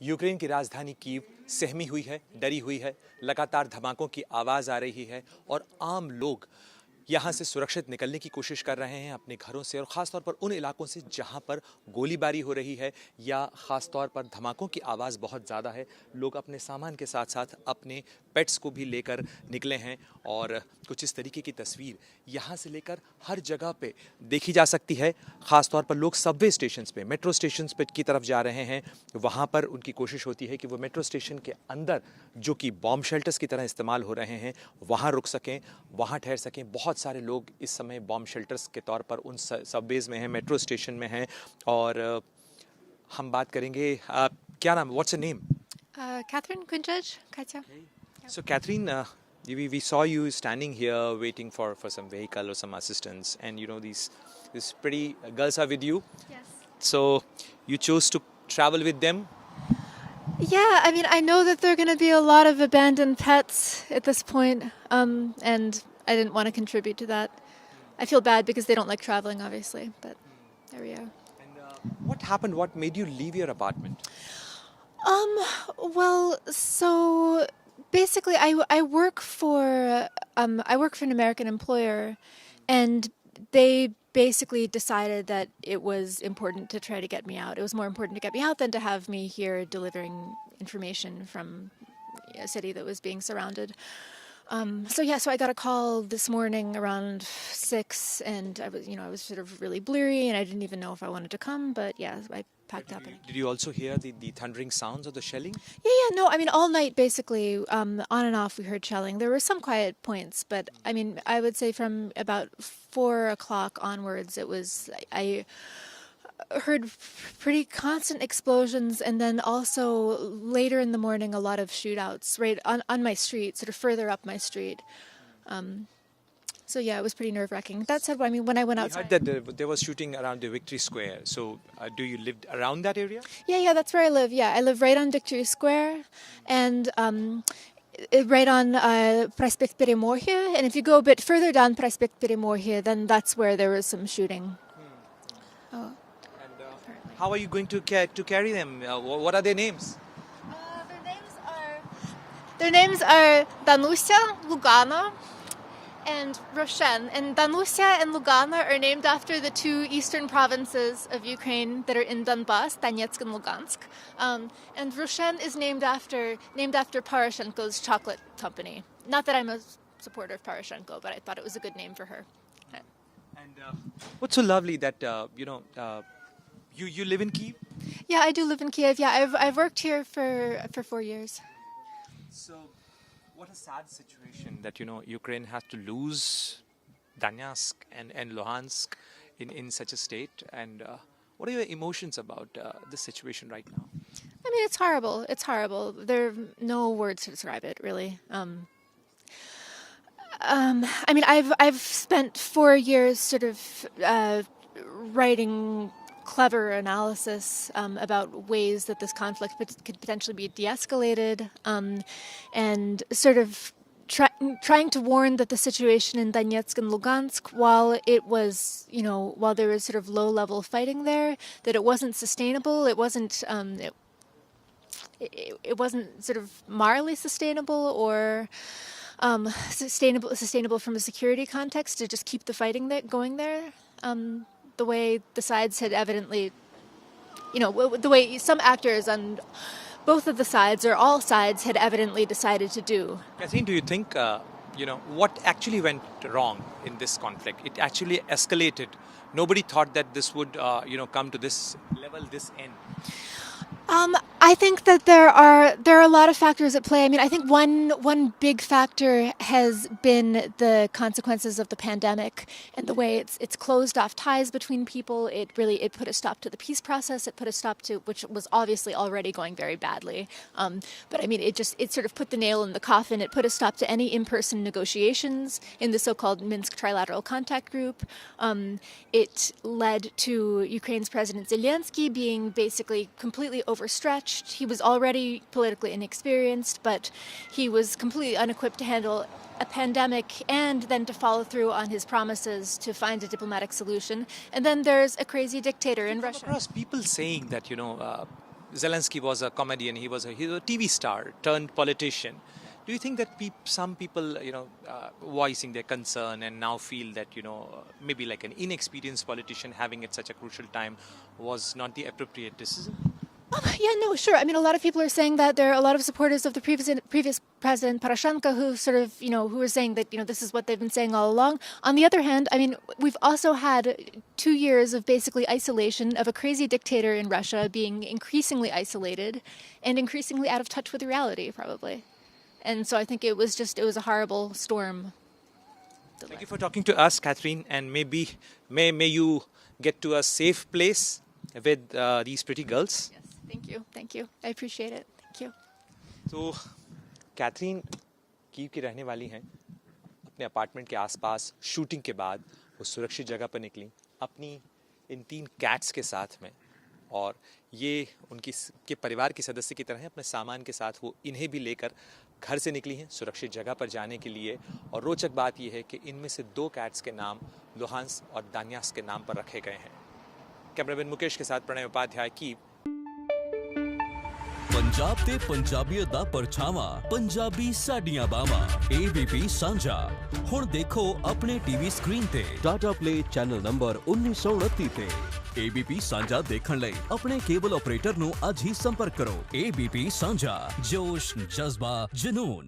Ukraine की राजधानी Kyiv सहमी हुई है, डरी हुई है, लगातार धमाकों की आवाज़ आ रही है और आम लोग यहाँ से सुरक्षित निकलने की कोशिश कर रहे हैं अपने घरों से, और ख़ास तौर पर उन इलाकों से जहाँ पर गोलीबारी हो रही है या ख़ास तौर पर धमाकों की आवाज़ बहुत ज़्यादा है। लोग अपने सामान के साथ साथ अपने पेट्स को भी लेकर निकले हैं और कुछ इस तरीके की तस्वीर यहाँ से लेकर हर जगह पे देखी जा सकती है। ख़ास तौर पर लोग सबवे स्टेशंस पे, मेट्रो स्टेशंस पे की तरफ जा रहे हैं। वहाँ पर उनकी कोशिश होती है कि वो मेट्रो स्टेशन के अंदर जो कि बॉम्ब शेल्टर्स की तरह इस्तेमाल हो रहे हैं वहाँ रुक सकें, वहाँ ठहर सकें। बहुत सारे लोग इस समय बॉम्ब शेल्टर्स के तौर पर उन सबवेज में हैं, मेट्रो स्टेशन में हैं। और हम बात करेंगे, क्या नाम, what's your name? Catherine Kunjaj, Katya. So Catherine, we saw you standing here waiting for some vehicle or some assistance, and you know these pretty girls are with you. Yes. So you chose to travel with them. Yeah, I mean, I know that there are going to be a lot of abandoned pets at this point, and I didn't want to contribute to that. I feel bad because they don't like traveling, obviously, but there we are. And what happened? What made you leave your apartment? Well, so basically, I work for an American employer, and they basically decided that it was important to try to get me out. It was more important to get me out than to have me here delivering information from a city that was being surrounded. So I got a call this morning around 6, and I was sort of really bleary, and I didn't even know if I wanted to come. But yeah, I packed up. Did you also hear the thundering sounds of the shelling? Yeah. No, I mean, all night basically, on and off, we heard shelling. There were some quiet points, but I mean, I would say from about 4 o'clock onwards, I heard pretty constant explosions, and then also later in the morning a lot of shootouts right on my street, sort of further up my street. So yeah, it was pretty nerve-wracking. That said, I mean, when I went outside, I heard that there was shooting around the Victory Square. So do you live around that area? Yeah, that's where I live. Yeah, I live right on Victory Square, and right on Prospect Перемоги. And if you go a bit further down Prospect Перемоги, then that's where there was some shooting. Oh. How are you going to carry them? What are their names? Their names are Danusia, Lugana, and Roshen. And Danusia and Lugana are named after the two eastern provinces of Ukraine that are in Donbass, Donetsk and Lugansk. And Roshen is named after Poroshenko's chocolate company. Not that I'm a supporter of Poroshenko, but I thought it was a good name for her. And what's so lovely that you live in Kyiv? Yeah, I do live in Kyiv. Yeah, I've worked here for 4 years. So, what a sad situation that Ukraine has to lose Donetsk and Luhansk in such a state. And what are your emotions about this situation right now? I mean, it's horrible. It's horrible. There are no words to describe it, really. I mean, I've spent 4 years sort of writing clever analysis about ways that this conflict could potentially be de-escalated, and sort of trying to warn that the situation in Donetsk and Lugansk, while there was sort of low-level fighting there, that it wasn't sustainable. It wasn't it wasn't sort of morally sustainable or sustainable from a security context to just keep the fighting going there. The way the sides had evidently, the way some actors on both of the sides or all sides had evidently decided to do. Catherine, do you think, what actually went wrong in this conflict? It actually escalated. Nobody thought that this would, come to this level, this end. I think that there are a lot of factors at play. I mean, I think one big factor has been the consequences of the pandemic and the way it's closed off ties between people. It put a stop to the peace process. It put a stop to, which was obviously already going very badly. But I mean, it sort of put the nail in the coffin. It put a stop to any in-person negotiations in the so-called Minsk Trilateral Contact Group. It led to Ukraine's President Zelensky being basically completely overstretched. He was already politically inexperienced, but he was completely unequipped to handle a pandemic and then to follow through on his promises to find a diplomatic solution. And then there's a crazy dictator in Russia. Across people saying that, Zelensky was a comedian. He was a TV star turned politician. Do you think that some people, voicing their concern and now feel that, maybe like an inexperienced politician having at such a crucial time was not the appropriate decision? Yeah, no, sure. I mean, a lot of people are saying that there are a lot of supporters of the previous president Poroshenko who sort of, who are saying that, this is what they've been saying all along. On the other hand, I mean, we've also had 2 years of basically isolation of a crazy dictator in Russia being increasingly isolated and increasingly out of touch with reality, probably. And so I think it was a horrible storm. Thank you for talking to us, Catherine, and maybe may you get to a safe place with these pretty girls. Yes, thank you. I appreciate it. Thank you. तो Catherine Kyiv की रहने वाली हैं। अपने apartment के आसपास shooting के बाद वो सुरक्षित जगह पर निकली अपनी इन 3 कैट्स के साथ में, और ये के परिवार के सदस्य की तरह हैं। अपने सामान के साथ वो इन्हें भी लेकर घर से निकली हैं सुरक्षित जगह पर जाने के लिए। और रोचक बात यह है कि इनमें से 2 कैट्स के नाम लुहांस और दान्यास के नाम पर रखे गए हैं। कैमरामैन मुकेश के साथ प्रणय उपाध्याय, कीव। पंजाब ते पंजाबीयत दा परछावा, पंजाबी साडियां बावां, ABP सांझा। हुण देखो अपने टीवी स्क्रीन ते टाटा प्ले चैनल नंबर 1929 ते। ABP सांझा देखण लई अपने केबल ऑपरेटर नूं अज ही संपर्क करो। ABP सांझा, जोश, जज्बा, जुनून।